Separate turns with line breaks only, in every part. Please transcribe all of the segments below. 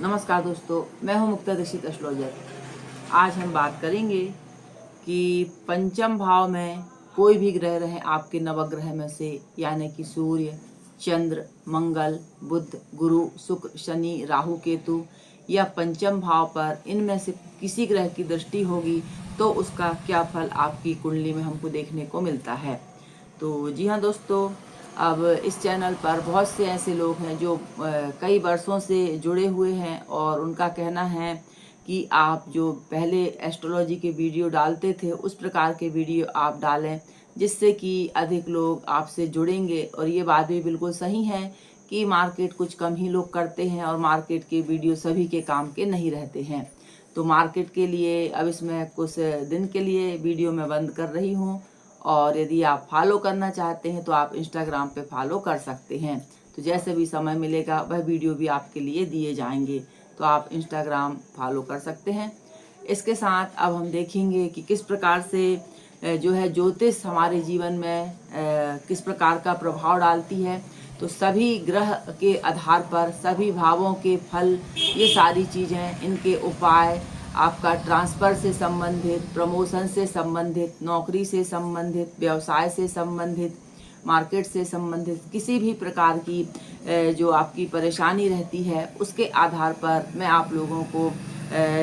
नमस्कार दोस्तों, मैं हूं मुक्ता दीक्षित एस्ट्रोलॉजर। आज हम बात करेंगे कि पंचम भाव में कोई भी ग्रह रहे आपके नवग्रह में से, यानी कि सूर्य, चंद्र, मंगल, बुध, गुरु, शुक्र, शनि, राहु, केतु या पंचम भाव पर इनमें से किसी ग्रह की दृष्टि होगी तो उसका क्या फल आपकी कुंडली में हमको देखने को मिलता है। तो जी हाँ दोस्तों, अब इस चैनल पर बहुत से ऐसे लोग हैं जो कई वर्षों से जुड़े हुए हैं और उनका कहना है कि आप जो पहले एस्ट्रोलॉजी के वीडियो डालते थे उस प्रकार के वीडियो आप डालें, जिससे कि अधिक लोग आपसे जुड़ेंगे। और ये बात भी बिल्कुल सही है कि मार्केट कुछ कम ही लोग करते हैं और मार्केट के वीडियो सभी के काम के नहीं रहते हैं। तो मार्केट के लिए अब इसमें कुछ दिन के लिए वीडियो मैं बंद कर रही हूँ, और यदि आप फॉलो करना चाहते हैं तो आप इंस्टाग्राम पे फॉलो कर सकते हैं। तो जैसे भी समय मिलेगा वह वीडियो भी आपके लिए दिए जाएंगे, तो आप इंस्टाग्राम फॉलो कर सकते हैं। इसके साथ अब हम देखेंगे कि किस प्रकार से जो है ज्योतिष हमारे जीवन में किस प्रकार का प्रभाव डालती है। तो सभी ग्रह के आधार पर सभी भावों के फल, ये सारी चीज़ें, इनके उपाय, आपका ट्रांसफ़र से संबंधित, प्रमोशन से संबंधित, नौकरी से संबंधित, व्यवसाय से संबंधित, मार्केट से संबंधित किसी भी प्रकार की जो आपकी परेशानी रहती है उसके आधार पर मैं आप लोगों को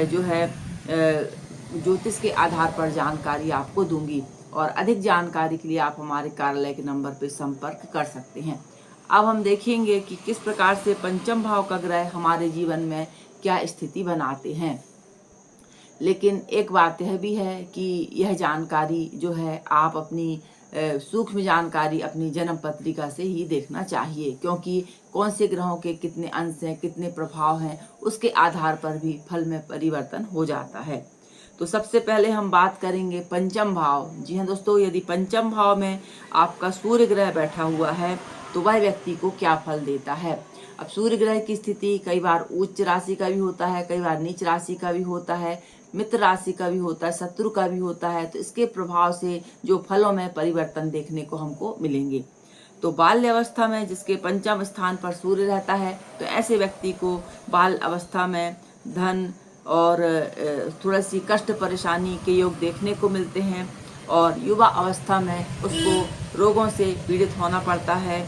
जो है ज्योतिष के आधार पर जानकारी आपको दूंगी। और अधिक जानकारी के लिए आप हमारे कार्यालय के नंबर पर संपर्क कर सकते हैं। अब हम देखेंगे कि किस प्रकार से पंचम भाव का ग्रह हमारे जीवन में क्या स्थिति बनाते हैं। लेकिन एक बात यह भी है कि यह जानकारी जो है आप अपनी सूक्ष्म जानकारी अपनी जन्म पत्रिका से ही देखना चाहिए, क्योंकि कौन से ग्रहों के कितने अंश हैं, कितने प्रभाव हैं, उसके आधार पर भी फल में परिवर्तन हो जाता है। तो सबसे पहले हम बात करेंगे पंचम भाव। जी हाँ दोस्तों, यदि पंचम भाव में आपका सूर्य ग्रह बैठा हुआ है तो वह व्यक्ति को क्या फल देता है। अब सूर्य ग्रह की स्थिति कई बार उच्च राशि का भी होता है, कई बार नीच राशि का भी होता है, मित्र राशि का भी होता है, शत्रु का भी होता है। तो इसके प्रभाव से जो फलों में परिवर्तन देखने को हमको मिलेंगे। तो बाल्य अवस्था में जिसके पंचम स्थान पर सूर्य रहता है तो ऐसे व्यक्ति को बाल अवस्था में धन और थोड़ा सी कष्ट परेशानी के योग देखने को मिलते हैं, और युवा अवस्था में उसको रोगों से पीड़ित होना पड़ता है।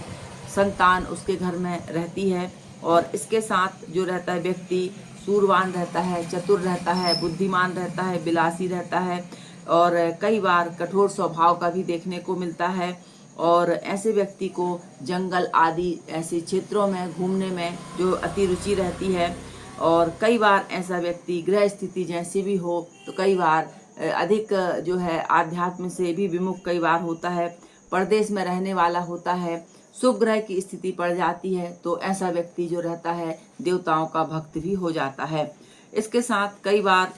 संतान उसके घर में रहती है, और इसके साथ जो रहता है व्यक्ति सूरवान रहता है, चतुर रहता है, बुद्धिमान रहता है, विलासी रहता है, और कई बार कठोर स्वभाव का भी देखने को मिलता है। और ऐसे व्यक्ति को जंगल आदि ऐसे क्षेत्रों में घूमने में जो अति रुचि रहती है। और कई बार ऐसा व्यक्ति ग्रह स्थिति जैसी भी हो तो कई बार अधिक जो है आध्यात्म से भी विमुख कई बार होता है, परदेश में रहने वाला होता है, शुभ ग्रह की स्थिति पड़ जाती है तो ऐसा व्यक्ति जो रहता है देवताओं का भक्त भी हो जाता है। इसके साथ कई बार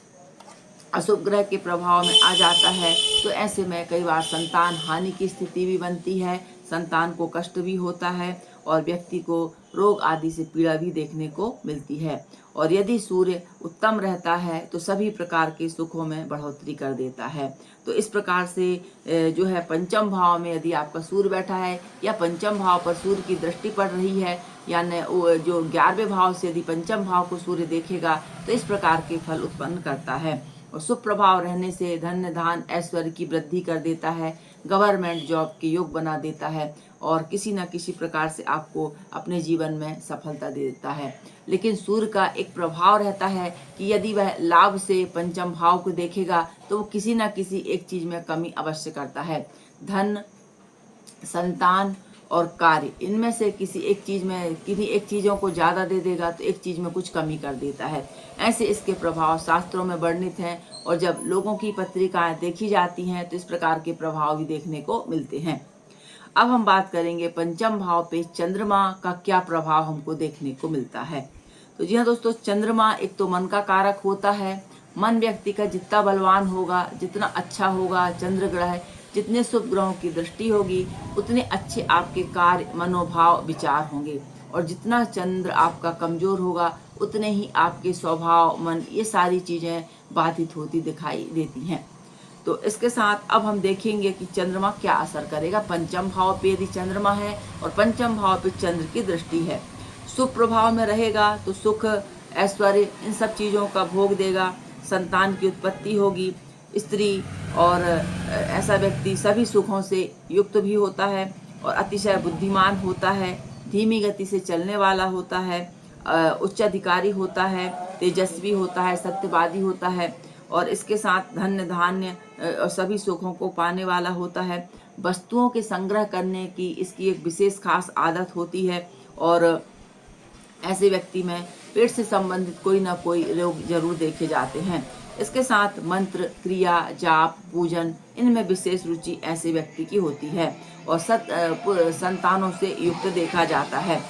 अशुभ ग्रह के प्रभाव में आ जाता है तो ऐसे में कई बार संतान हानि की स्थिति भी बनती है, संतान को कष्ट भी होता है और व्यक्ति को रोग आदि से पीड़ा भी देखने को मिलती है। और यदि सूर्य उत्तम रहता है तो सभी प्रकार के सुखों में बढ़ोतरी कर देता है। तो इस प्रकार से जो है पंचम भाव में यदि आपका सूर्य बैठा है या पंचम भाव पर सूर्य की दृष्टि पड़ रही है, यानी जो 11वें भाव से यदि पंचम भाव को सूर्य देखेगा तो इस प्रकार के फल उत्पन्न करता है। और शुभ प्रभाव रहने से धन्य धान ऐश्वर्य की वृद्धि कर देता है, गवर्नमेंट जॉब के योग बना देता है, और किसी न किसी प्रकार से आपको अपने जीवन में सफलता दे देता है। लेकिन सूर्य का एक प्रभाव रहता है कि यदि वह लाभ से पंचम भाव को देखेगा तो वो किसी न किसी एक चीज में कमी अवश्य करता है। धन, संतान और कार्य, इनमें से किसी एक चीज में किन्हीं एक चीजों को ज्यादा दे देगा तो एक चीज में कुछ कमी कर देता है। ऐसे इसके प्रभाव शास्त्रों में वर्णित हैं, और जब लोगों की पत्रिकाएं देखी जाती हैं तो इस प्रकार के प्रभाव भी देखने को मिलते हैं। अब हम बात करेंगे पंचम भाव पे चंद्रमा का क्या प्रभाव हमको देखने को मिलता है। तो जी हाँ दोस्तों, चंद्रमा एक तो मन का कारक होता है। मन व्यक्ति का जितना बलवान होगा, जितना अच्छा होगा, चंद्र ग्रह जितने शुभ ग्रहों की दृष्टि होगी उतने अच्छे आपके कार्य, मनोभाव, विचार होंगे। और जितना चंद्र आपका कमजोर होगा उतने ही आपके स्वभाव, मन, ये सारी चीजें बाधित होती दिखाई देती हैं। तो इसके साथ अब हम देखेंगे कि चंद्रमा क्या असर करेगा। पंचम भाव पे यदि चंद्रमा है और पंचम भाव पे चंद्र की दृष्टि है, शुभ प्रभाव में रहेगा तो सुख ऐश्वर्य, इन सब चीज़ों का भोग देगा। संतान की उत्पत्ति होगी। स्त्री और ऐसा व्यक्ति सभी सुखों से युक्त भी होता है और अतिशय बुद्धिमान होता है, धीमी गति से चलने वाला होता है, उच्च अधिकारी होता है, तेजस्वी होता है, सत्यवादी होता है और इसके साथ धन्य धान्य और सभी सुखों को पाने वाला होता है। वस्तुओं के संग्रह करने की इसकी एक विशेष खास आदत होती है और ऐसे व्यक्ति में पेट से संबंधित कोई ना कोई रोग जरूर देखे जाते हैं। इसके साथ मंत्र, क्रिया, जाप, पूजन, इनमें विशेष रुचि ऐसे व्यक्ति की होती है और संतानों से युक्त देखा जाता है।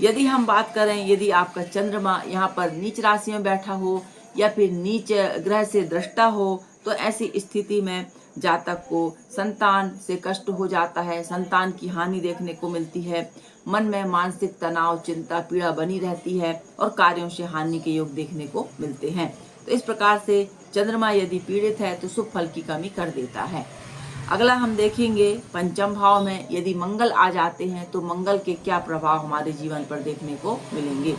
यदि हम बात करें, यदि आपका चंद्रमा यहाँ पर नीच राशि में बैठा हो या फिर नीच ग्रह से दृष्टा हो, तो ऐसी स्थिति में जातक को संतान से कष्ट हो जाता है, संतान की हानि देखने को मिलती है, मन में मानसिक तनाव, चिंता, पीड़ा बनी रहती है और कार्यों से हानि के योग देखने को मिलते हैं। तो इस प्रकार से चंद्रमा यदि पीड़ित है तो शुभ फल की कमी कर देता है। अगला हम देखेंगे पंचम भाव में यदि मंगल आ जाते हैं तो मंगल के क्या प्रभाव हमारे जीवन पर देखने को मिलेंगे।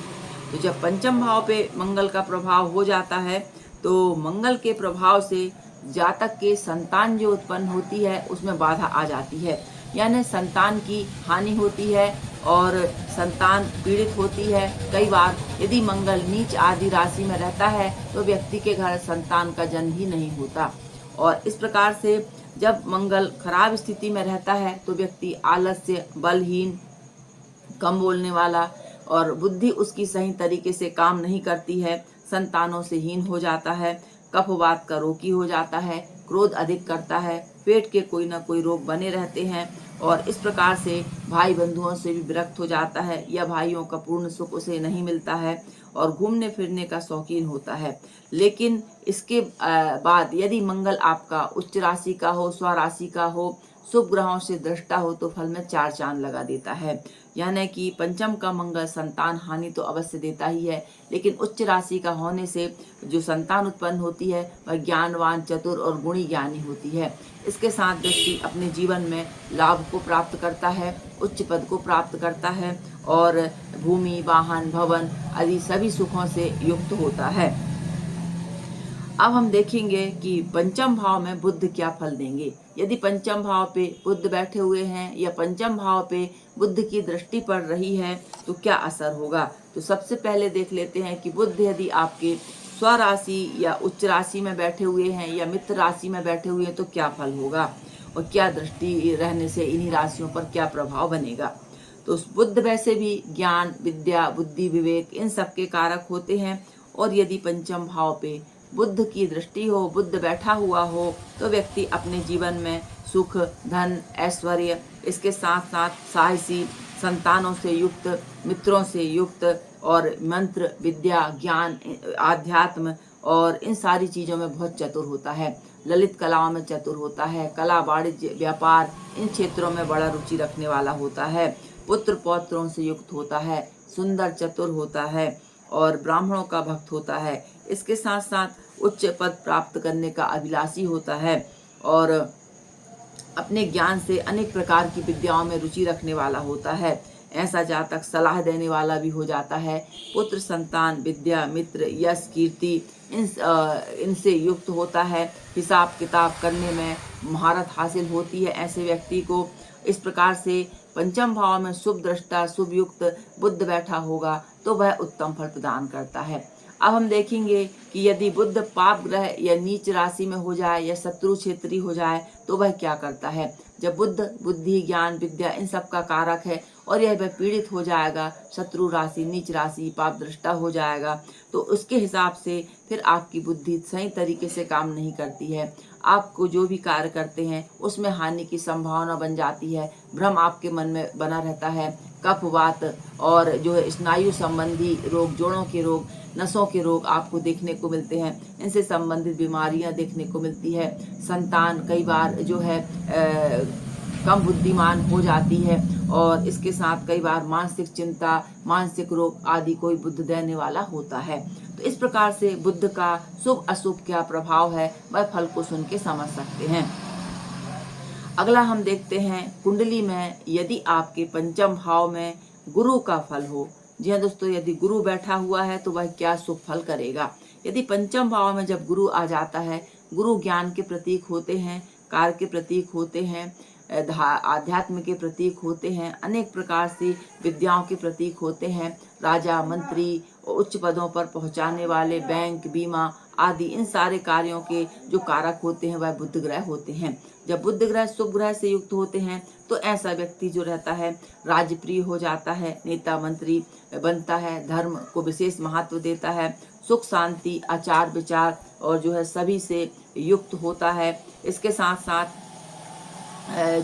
तो जब पंचम भाव पे मंगल का प्रभाव हो जाता है तो मंगल के प्रभाव से जातक के संतान जो उत्पन्न होती है उसमें बाधा आ जाती है, यानी संतान की हानि होती है और संतान पीड़ित होती है। कई बार यदि मंगल नीच आदि राशि में रहता है तो व्यक्ति के घर संतान का जन्म ही नहीं होता और इस प्रकार से जब मंगल खराब स्थिति में रहता है तो व्यक्ति आलस्य, बलहीन, कम बोलने वाला और बुद्धि उसकी सही तरीके से काम नहीं करती है, संतानों से हीन हो जाता है, कफवात का रोगी हो जाता है, क्रोध अधिक करता है, पेट के कोई ना कोई रोग बने रहते हैं और इस प्रकार से भाई बंधुओं से भी विरक्त हो जाता है या भाइयों का पूर्ण सुख उसे नहीं मिलता है और घूमने फिरने का शौकीन होता है। लेकिन इसके बाद यदि मंगल आपका उच्च राशि का हो, स्वराशि का हो, शुभ ग्रहों से दृष्टा हो तो फल में 4 चांद लगा देता है। यानी कि पंचम का मंगल संतान हानि तो अवश्य देता ही है, लेकिन उच्च राशि का होने से जो संतान उत्पन्न होती है वह ज्ञानवान, चतुर और गुणी ज्ञानी होती है। इसके साथ व्यक्ति अपने जीवन में लाभ को प्राप्त करता है, उच्च पद को प्राप्त करता है और भूमि, वाहन, भवन आदि सभी सुखों से युक्त होता है। अब हम देखेंगे कि पंचम भाव में बुध क्या फल देंगे। यदि पंचम भाव पे बुध बैठे हुए हैं या पंचम भाव पे बुध की दृष्टि पड़ रही है तो क्या असर होगा। तो सबसे पहले देख लेते हैं कि बुध यदि आपके स्वराशि या उच्च राशि में बैठे हुए हैं या मित्र राशि में बैठे हुए हैं तो क्या फल होगा और क्या दृष्टि रहने से इन्हीं राशियों पर क्या प्रभाव बनेगा। तो बुध वैसे भी ज्ञान, विद्या, बुद्धि, विवेक इन सब के कारक होते हैं और यदि पंचम भाव पे बुध की दृष्टि हो, बुध बैठा हुआ हो तो व्यक्ति अपने जीवन में सुख, धन, ऐश्वर्य, इसके साथ साथ साहसी, संतानों से युक्त, मित्रों से युक्त और मंत्र, विद्या, ज्ञान, आध्यात्म और इन सारी चीज़ों में बहुत चतुर होता है। ललित कलाओं में चतुर होता है, कला, वाणिज्य, व्यापार इन क्षेत्रों में बड़ा रुचि रखने वाला होता है, पुत्र पौत्रों से युक्त होता है, सुंदर, चतुर होता है और ब्राह्मणों का भक्त होता है। इसके साथ साथ उच्च पद प्राप्त करने का अभिलाषी होता है और अपने ज्ञान से अनेक प्रकार की विद्याओं में रुचि रखने वाला होता है। ऐसा जातक सलाह देने वाला भी हो जाता है। पुत्र, संतान, विद्या, मित्र, यश, कीर्ति इनसे युक्त होता है। हिसाब किताब करने में महारत हासिल होती है ऐसे व्यक्ति को। इस प्रकार से पंचम भाव में शुभ दृष्टा, शुभ युक्त बुध बैठा होगा तो वह उत्तम फल प्रदान करता है। अब हम देखेंगे कि यदि बुध पाप ग्रह या नीच राशि में हो जाए या शत्रु क्षेत्री हो जाए तो वह क्या करता है। जब बुध बुद्धि, ज्ञान, विद्या इन सब का कारक है और यह वह पीड़ित हो जाएगा, शत्रु राशि, नीच राशि, पाप दृष्टा हो जाएगा तो उसके हिसाब से फिर आपकी बुद्धि सही तरीके से काम नहीं करती है। आपको जो भी कार्य करते हैं उसमें हानि की संभावना बन जाती है। भ्रम आपके मन में बना रहता है। कफवात और जो है स्नायु संबंधी रोग, जोड़ों के रोग, नसों के रोग आपको देखने को मिलते हैं। इनसे संबंधित बीमारियां देखने को मिलती है। संतान कई बार जो है कम बुद्धिमान हो जाती है और इसके साथ कई बार मानसिक चिंता, मानसिक रोग आदि कोई बुध देने वाला होता है। तो इस प्रकार से बुध का शुभ अशुभ क्या प्रभाव है वह फल को सुन के समझ सकते हैं। अगला हम देखते हैं कुंडली में यदि आपके पंचम भाव में गुरु का फल हो, जी हाँ दोस्तों, यदि गुरु बैठा हुआ है तो वह क्या शुभ फल करेगा। यदि पंचम भाव में जब गुरु आ जाता है, गुरु ज्ञान के प्रतीक होते हैं, कार्य के प्रतीक होते हैं, आध्यात्म के प्रतीक होते हैं, अनेक प्रकार से विद्याओं के प्रतीक होते हैं, राजा, मंत्री, उच्च पदों पर पहुंचाने वाले, बैंक, बीमा आदि इन सारे कार्यों के जो कारक होते हैं वह बुध ग्रह होते हैं। जब बुध ग्रह शुभ ग्रह से युक्त होते हैं तो ऐसा व्यक्ति जो रहता है राजप्रिय हो जाता है, नेता मंत्री बनता है, धर्म को विशेष महत्व देता है, सुख शांति, आचार विचार और जो है सभी से युक्त होता है। इसके साथ साथ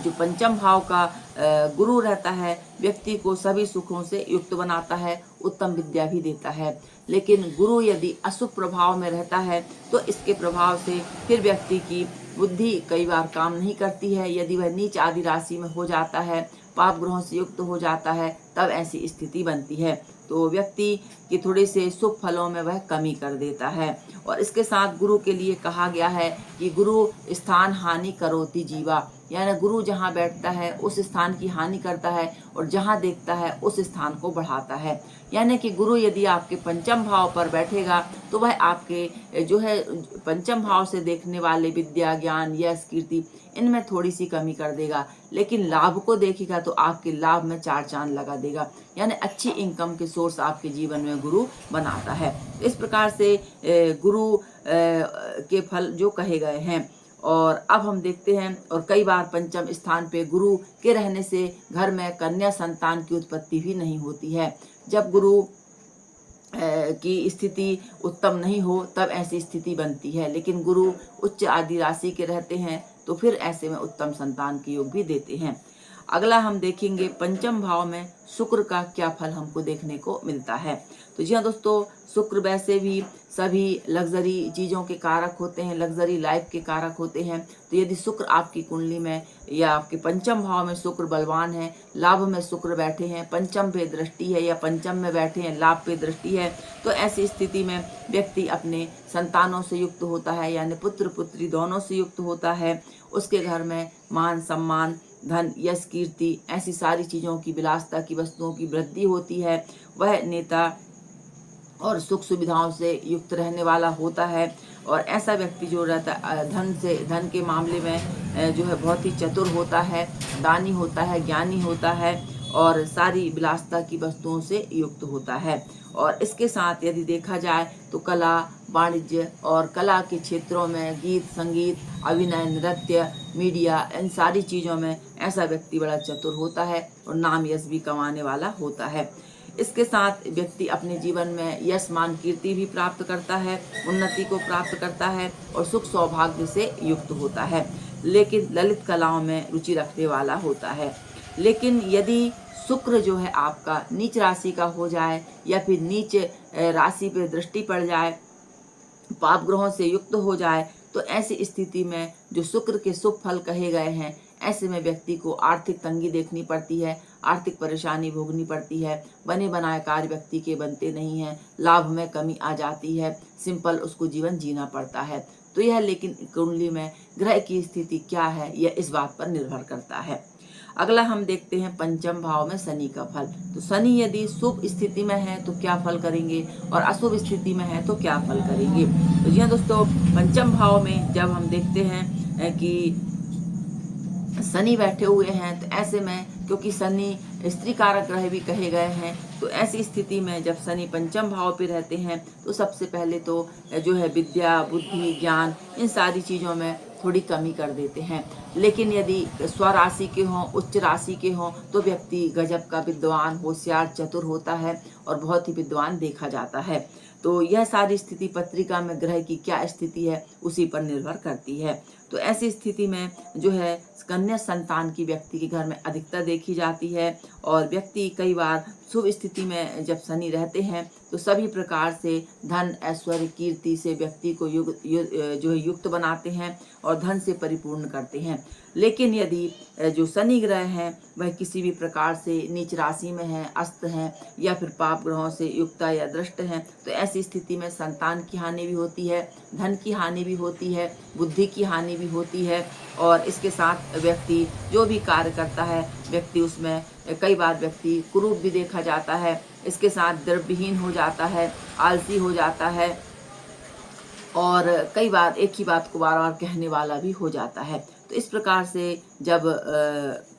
जो पंचम भाव का गुरु रहता है, व्यक्ति को सभी सुखों से युक्त बनाता है, उत्तम विद्या भी देता है। लेकिन गुरु यदि अशुभ प्रभाव में रहता है तो इसके प्रभाव से फिर व्यक्ति की बुद्धि कई बार काम नहीं करती है। यदि वह नीच आदि राशि में हो जाता है, पाप ग्रहों से युक्त हो जाता है, तब ऐसी स्थिति बनती है। तो व्यक्ति की थोड़े से शुभ फलों में वह कमी कर देता है। और इसके साथ गुरु के लिए कहा गया है कि गुरु स्थान हानि करोति जीवा, यानी गुरु जहाँ बैठता है उस स्थान की हानि करता है और जहाँ देखता है उस स्थान को बढ़ाता है। यानी कि गुरु यदि आपके पंचम भाव पर बैठेगा तो वह आपके जो है पंचम भाव से देखने वाले विद्या, ज्ञान, यश, कीर्ति इनमें थोड़ी सी कमी कर देगा, लेकिन लाभ को देखेगा तो आपके लाभ में चार चांद लगा देगा। यानी अच्छी इनकम के सोर्स आपके जीवन में गुरु बनाता है। इस प्रकार से गुरु के फल जो कहे गए हैं। और अब हम देखते हैं, और कई बार पंचम स्थान पे गुरु के रहने से घर में कन्या संतान की उत्पत्ति भी नहीं होती है। जब गुरु की स्थिति उत्तम नहीं हो तब ऐसी स्थिति बनती है, लेकिन गुरु उच्च आदि राशि के रहते हैं तो फिर ऐसे में उत्तम संतान के योग भी देते हैं। अगला हम देखेंगे पंचम भाव में शुक्र का क्या फल हमको देखने को मिलता है। तो जी हाँ दोस्तों, शुक्र वैसे भी सभी लग्जरी चीज़ों के कारक होते हैं, लग्जरी लाइफ के कारक होते हैं। तो यदि शुक्र आपकी कुंडली में या आपके पंचम भाव में शुक्र बलवान है, लाभ में शुक्र बैठे हैं, पंचम पे दृष्टि है या पंचम में बैठे हैं, लाभ पे दृष्टि है, तो ऐसी स्थिति में व्यक्ति अपने संतानों से युक्त होता है, यानी पुत्र पुत्री दोनों से युक्त होता है। उसके घर में मान सम्मान, धन, यश, कीर्ति ऐसी सारी चीज़ों की, विलासता की वस्तुओं की वृद्धि होती है। वह नेता और सुख सुविधाओं से युक्त रहने वाला होता है। और ऐसा व्यक्ति जो रहता है धन के मामले में जो है बहुत ही चतुर होता है, दानी होता है, ज्ञानी होता है और सारी विलासता की वस्तुओं से युक्त होता है। और इसके साथ यदि देखा जाए तो कला, वाणिज्य और कला के क्षेत्रों में, गीत, संगीत, अभिनय, नृत्य, मीडिया, इन सारी चीज़ों में ऐसा व्यक्ति बड़ा चतुर होता है और नाम यश भी कमाने वाला होता है। इसके साथ व्यक्ति अपने जीवन में यश, मान, कीर्ति भी प्राप्त करता है, उन्नति को प्राप्त करता है और सुख सौभाग्य से युक्त होता है, लेकिन ललित कलाओं में रुचि रखने वाला होता है। लेकिन यदि शुक्र जो है आपका नीच राशि का हो जाए या फिर नीच राशि पे दृष्टि पड़ जाए, पाप ग्रहों से युक्त हो जाए, तो ऐसी स्थिति में जो शुक्र के शुभ फल कहे गए हैं, ऐसे में व्यक्ति को आर्थिक तंगी देखनी पड़ती है, आर्थिक परेशानी भोगनी पड़ती है, बने बनाए कार्य व्यक्ति के बनते नहीं हैं, लाभ में कमी आ जाती है, सिंपल उसको जीवन जीना पड़ता है। तो यह लेकिन कुंडली में ग्रह की स्थिति क्या है यह इस बात पर निर्भर करता है। अगला हम देखते हैं पंचम भाव में शनि का फल। तो शनि यदि शुभ स्थिति में है तो क्या फल करेंगे और अशुभ स्थिति में है तो क्या फल करेंगे। तो जी हाँ दोस्तों, पंचम भाव में जब हम देखते हैं कि शनि बैठे हुए हैं तो ऐसे में, क्योंकि शनि स्त्री कारक ग्रह भी कहे गए हैं, तो ऐसी स्थिति में जब शनि पंचम भाव पे रहते हैं तो सबसे पहले तो जो है विद्या, बुद्धि, ज्ञान इन सारी चीज़ों में थोड़ी कमी कर देते हैं। लेकिन यदि स्वराशि के हों, उच्च राशि के हों, तो व्यक्ति गजब का विद्वान, होशियार, चतुर होता है और बहुत ही विद्वान देखा जाता है। तो यह सारी स्थिति पत्रिका में ग्रह की क्या स्थिति है उसी पर निर्भर करती है। तो ऐसी स्थिति में जो है कन्या संतान की व्यक्ति के घर में अधिकता देखी जाती है और व्यक्ति कई बार शुभ स्थिति में जब शनि रहते हैं तो सभी प्रकार से धन, ऐश्वर्य, कीर्ति से व्यक्ति को जो है युक्त बनाते हैं और धन से परिपूर्ण करते हैं। लेकिन यदि जो शनि ग्रह हैं वह किसी भी प्रकार से नीच राशि में हैं, अस्त हैं या फिर पाप ग्रहों से युक्त या दृष्ट हैं, तो ऐसी स्थिति में संतान की हानि भी होती है, धन की हानि भी होती है, बुद्धि की हानि भी होती है। और इसके साथ व्यक्ति जो भी कार्य करता है व्यक्ति उसमें कई बार व्यक्ति कुरूप भी देखा देखा जाता है। इसके साथ द्रव्यहीन हो जाता है, आलसी हो जाता है और कई बार एक ही बात को बार बार कहने वाला भी हो जाता है। तो इस प्रकार से जब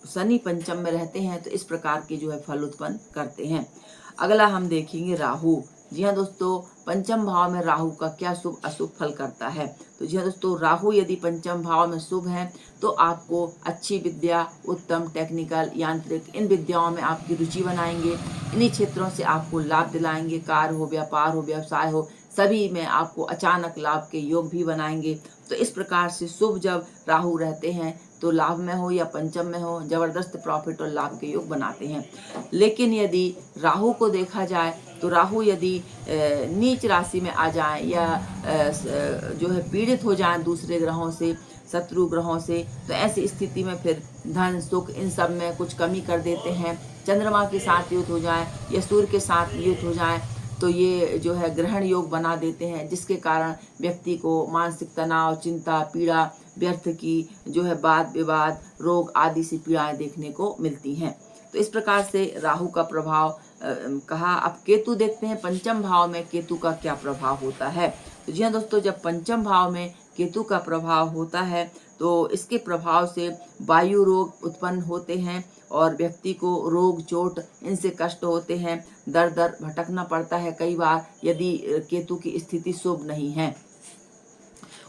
शनि पंचम में रहते हैं तो इस प्रकार के जो है फल उत्पन्न करते हैं। अगला हम देखेंगे राहु। जी हाँ दोस्तों, पंचम भाव में राहु का क्या शुभ अशुभ फल करता है। तो जी हाँ दोस्तों, राहु यदि पंचम भाव में शुभ है तो आपको अच्छी विद्या, उत्तम टेक्निकल, यांत्रिक इन विद्याओं में आपकी रुचि बनाएंगे। इन्हीं क्षेत्रों से आपको लाभ दिलाएंगे। कार्य हो, व्यापार हो, व्यवसाय हो, सभी में आपको अचानक लाभ के योग भी बनाएंगे। तो इस प्रकार से शुभ जब राहु रहते हैं तो लाभ में हो या पंचम में हो, जबरदस्त प्रॉफिट और लाभ के योग बनाते हैं। लेकिन यदि राहु को देखा जाए तो राहु यदि नीच राशि में आ जाए या जो है पीड़ित हो जाए दूसरे ग्रहों से, शत्रु ग्रहों से, तो ऐसी स्थिति में फिर धन सुख इन सब में कुछ कमी कर देते हैं। चंद्रमा के साथ युद्ध हो जाए या सूर्य के साथ युद्ध हो जाए तो ये जो है ग्रहण योग बना देते हैं, जिसके कारण व्यक्ति को मानसिक तनाव, चिंता, पीड़ा, व्यर्थ की जो है वाद विवाद, रोग आदि सी पीड़ाएं देखने को मिलती हैं। तो इस प्रकार से राहु का प्रभाव कहा। अब केतु देखते हैं पंचम भाव में केतु का क्या प्रभाव होता है। तो जी हाँ दोस्तों, जब पंचम भाव में केतु का प्रभाव होता है तो इसके प्रभाव से वायु रोग उत्पन्न होते हैं और व्यक्ति को रोग चोट इनसे कष्ट होते हैं। दर दर भटकना पड़ता है कई बार यदि केतु की स्थिति शुभ नहीं है।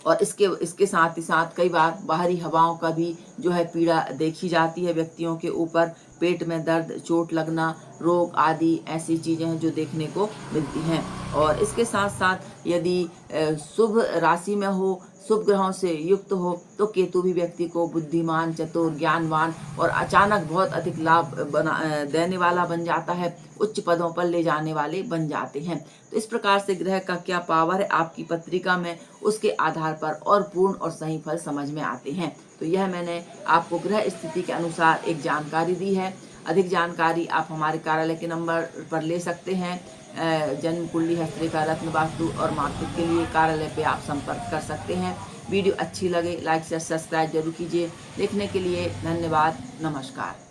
और इसके साथ ही साथ कई बार बाहरी हवाओं का भी जो है पीड़ा देखी जाती है व्यक्तियों के ऊपर। पेट में दर्द, चोट लगना, रोग आदि ऐसी चीज़ें हैं जो देखने को मिलती हैं। और इसके साथ साथ यदि शुभ राशि में हो, शुभ ग्रहों से युक्त हो तो केतु भी व्यक्ति को बुद्धिमान, चतुर, ज्ञानवान और अचानक बहुत अधिक लाभ देने वाला बन जाता है। उच्च पदों पर ले जाने वाले बन जाते हैं। तो इस प्रकार से ग्रह का क्या पावर है आपकी पत्रिका में, उसके आधार पर और पूर्ण और सही फल समझ में आते हैं। तो यह मैंने आपको ग्रह स्थिति के अनुसार एक जानकारी दी है। अधिक जानकारी आप हमारे कार्यालय के नंबर पर ले सकते हैं। जन्म कुंडली, हस्तरेखा, रत्न, वास्तु और मार्केट के लिए कार्यालय पे आप संपर्क कर सकते हैं। वीडियो अच्छी लगे लाइक शेयर सब्सक्राइब जरूर कीजिए। देखने के लिए धन्यवाद। नमस्कार।